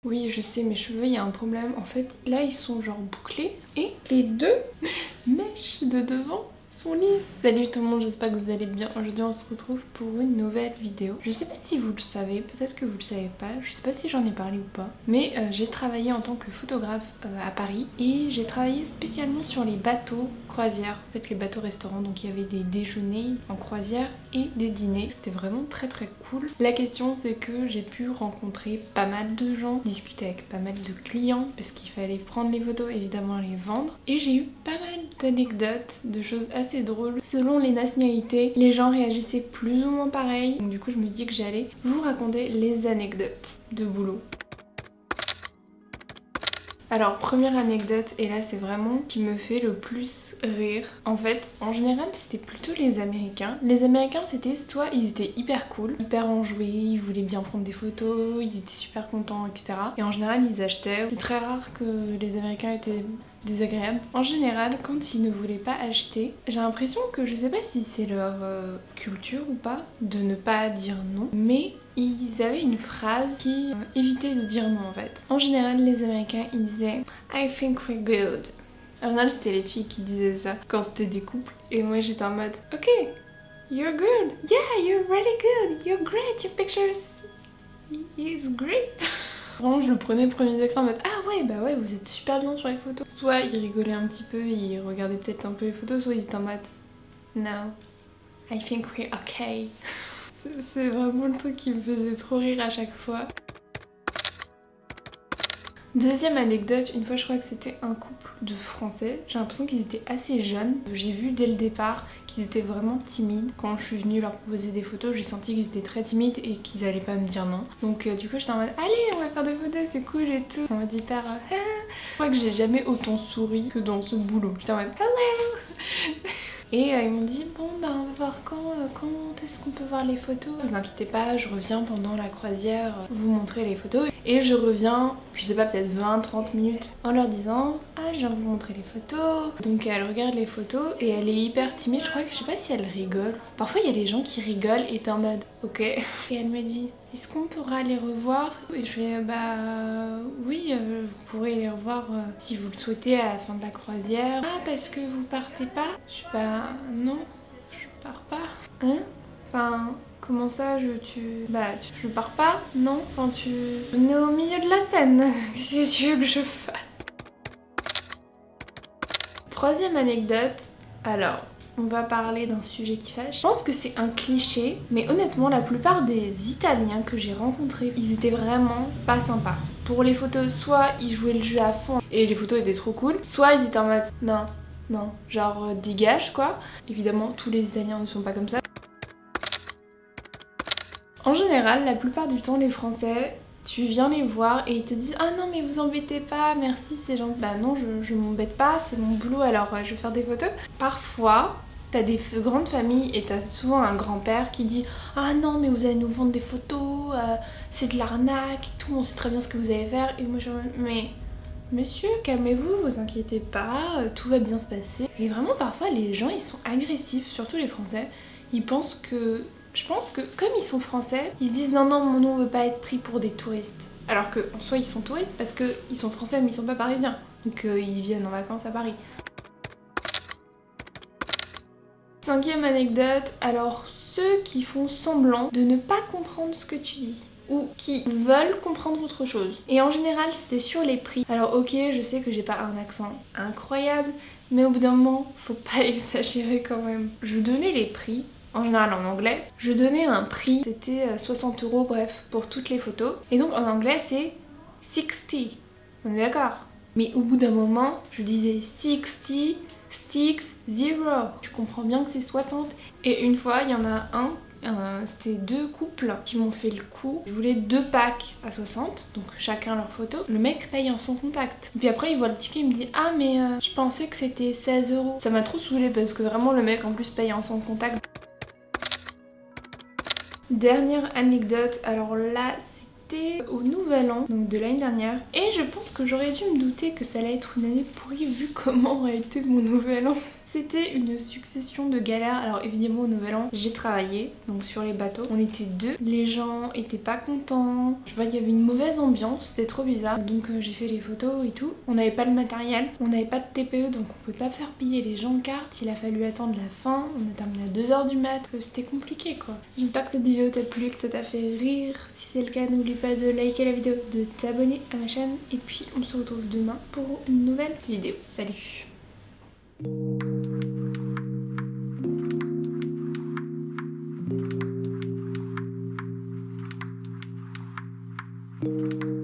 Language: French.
Oui, je sais, mes cheveux, il y a un problème. En fait, là, ils sont genre bouclés et les deux mèches de devant sont lisses. Salut tout le monde, j'espère que vous allez bien. Aujourd'hui, on se retrouve pour une nouvelle vidéo. Je sais pas si vous le savez, peut-être que vous le savez pas. Je sais pas si j'en ai parlé ou pas. Mais j'ai travaillé en tant que photographe à Paris et j'ai travaillé spécialement sur les bateaux croisières. En fait, les bateaux restaurants. Donc, il y avait des déjeuners en croisière et des dîners. C'était vraiment très très cool. La question, c'est que j'ai pu rencontrer pas mal de gens, discuter avec pas mal de clients parce qu'il fallait prendre les photos, évidemment les vendre. Et j'ai eu pas mal d'anecdotes, de choses assez drôles. Selon les nationalités, les gens réagissaient plus ou moins pareil. Donc du coup, je me dis que j'allais vous raconter les anecdotes de boulot. Alors, première anecdote, et là c'est vraiment ce qui me fait le plus rire. En fait, en général, c'était plutôt les Américains. Les Américains, c'était soit ils étaient hyper cool, hyper enjoués, ils voulaient bien prendre des photos, ils étaient super contents, etc. Et en général, ils achetaient. C'est très rare que les Américains étaient désagréables. En général, quand ils ne voulaient pas acheter, j'ai l'impression que je sais pas si c'est leur culture ou pas, de ne pas dire non, mais ils avaient une phrase qui évitait de dire non en fait. En général, les Américains, ils disaient I think we're good. En général, c'était les filles qui disaient ça quand c'était des couples. Et moi, j'étais en mode ok, you're good. Yeah, you're really good. You're great. Your pictures is great. Vraiment, je le prenais premier degré en mode ah ouais, bah ouais, vous êtes super bien sur les photos. Soit ils rigolaient un petit peu, ils regardaient peut-être un peu les photos, soit ils étaient en mode no, I think we're okay. C'est vraiment le truc qui me faisait trop rire à chaque fois. Deuxième anecdote, une fois je crois que c'était un couple de Français, j'ai l'impression qu'ils étaient assez jeunes. J'ai vu dès le départ qu'ils étaient vraiment timides. Quand je suis venue leur proposer des photos, j'ai senti qu'ils étaient très timides et qu'ils allaient pas me dire non. Donc du coup j'étais en mode allez, on va faire des photos, c'est cool et tout. En mode hyper je crois que j'ai jamais autant souri que dans ce boulot. J'étais en mode hello. Et ils m'ont dit bon bah on va voir quand est-ce qu'on peut voir les photos. Vous inquiétez pas, je reviens pendant la croisière vous montrer les photos. Et je reviens, je sais pas, peut-être 20-30 minutes en leur disant ah je viens vous montrer les photos. Donc elle regarde les photos et elle est hyper timide, je crois que je sais pas si elle rigole. Parfois il y a les gens qui rigolent et t'es en mode ok. Et elle me dit est-ce qu'on pourra les revoir? Et je fais bah oui, vous pourrez les revoir si vous le souhaitez à la fin de la croisière. Ah parce que vous partez pas? Je fais bah non, je pars pas. Hein? Enfin, comment ça je pars pas? Non? Enfin on est au milieu de la scène. Qu'est-ce que tu veux que je fasse? Troisième anecdote, alors on va parler d'un sujet qui fâche. Je pense que c'est un cliché, mais honnêtement la plupart des Italiens que j'ai rencontrés, ils étaient vraiment pas sympas. Pour les photos, soit ils jouaient le jeu à fond et les photos étaient trop cool, soit ils étaient en mode non, genre dégage quoi. Évidemment tous les Italiens ne sont pas comme ça. En général, la plupart du temps les Français, tu viens les voir et ils te disent ah non mais vous embêtez pas, merci c'est gentil. Bah non je m'embête pas, c'est mon boulot alors je vais faire des photos. Parfois t'as des grandes familles et t'as souvent un grand-père qui dit ah non mais vous allez nous vendre des photos, c'est de l'arnaque et tout, on sait très bien ce que vous allez faire. Et moi je mais monsieur calmez-vous, vous inquiétez pas, tout va bien se passer. Et vraiment parfois les gens ils sont agressifs, surtout les Français, ils pensent que... Je pense que comme ils sont français, ils se disent non nous on veut pas être pris pour des touristes. Alors qu'en soi ils sont touristes parce qu'ils sont français mais ils sont pas parisiens. Donc ils viennent en vacances à Paris. Cinquième anecdote, alors ceux qui font semblant de ne pas comprendre ce que tu dis ou qui veulent comprendre autre chose. Et en général c'était sur les prix. Alors ok, je sais que j'ai pas un accent incroyable, mais au bout d'un moment faut pas exagérer quand même. Je donnais les prix en général en anglais, je donnais un prix, c'était 60 € bref, pour toutes les photos. Et donc en anglais c'est 60, on est d'accord? Mais au bout d'un moment, je disais 60, 60, tu comprends bien que c'est 60. Et une fois, il y en a c'était deux couples qui m'ont fait le coup. Ils voulaient 2 packs à 60, donc chacun leur photo. Le mec paye en sans contact. Et puis après il voit le ticket, il me dit ah mais je pensais que c'était 16 €. Ça m'a trop saoulée parce que vraiment le mec en plus paye en sans contact. Dernière anecdote, alors là c'était au nouvel an, donc de l'année dernière, et je pense que j'aurais dû me douter que ça allait être une année pourrie vu comment a été mon nouvel an. c'était une succession de galères. Alors évidemment au Nouvel An j'ai travaillé, donc sur les bateaux. On était deux, les gens étaient pas contents. Je vois il y avait une mauvaise ambiance, c'était trop bizarre. Donc j'ai fait les photos et tout. On n'avait pas le matériel, on n'avait pas de TPE donc on pouvait pas faire payer les gens en carte. Il a fallu attendre la fin, on a terminé à 2 h du mat. C'était compliqué quoi. J'espère que cette vidéo t'a plu, que ça t'a fait rire. Si c'est le cas, n'oublie pas de liker la vidéo, de t'abonner à ma chaîne. Et puis on se retrouve demain pour une nouvelle vidéo. Salut! Thank you.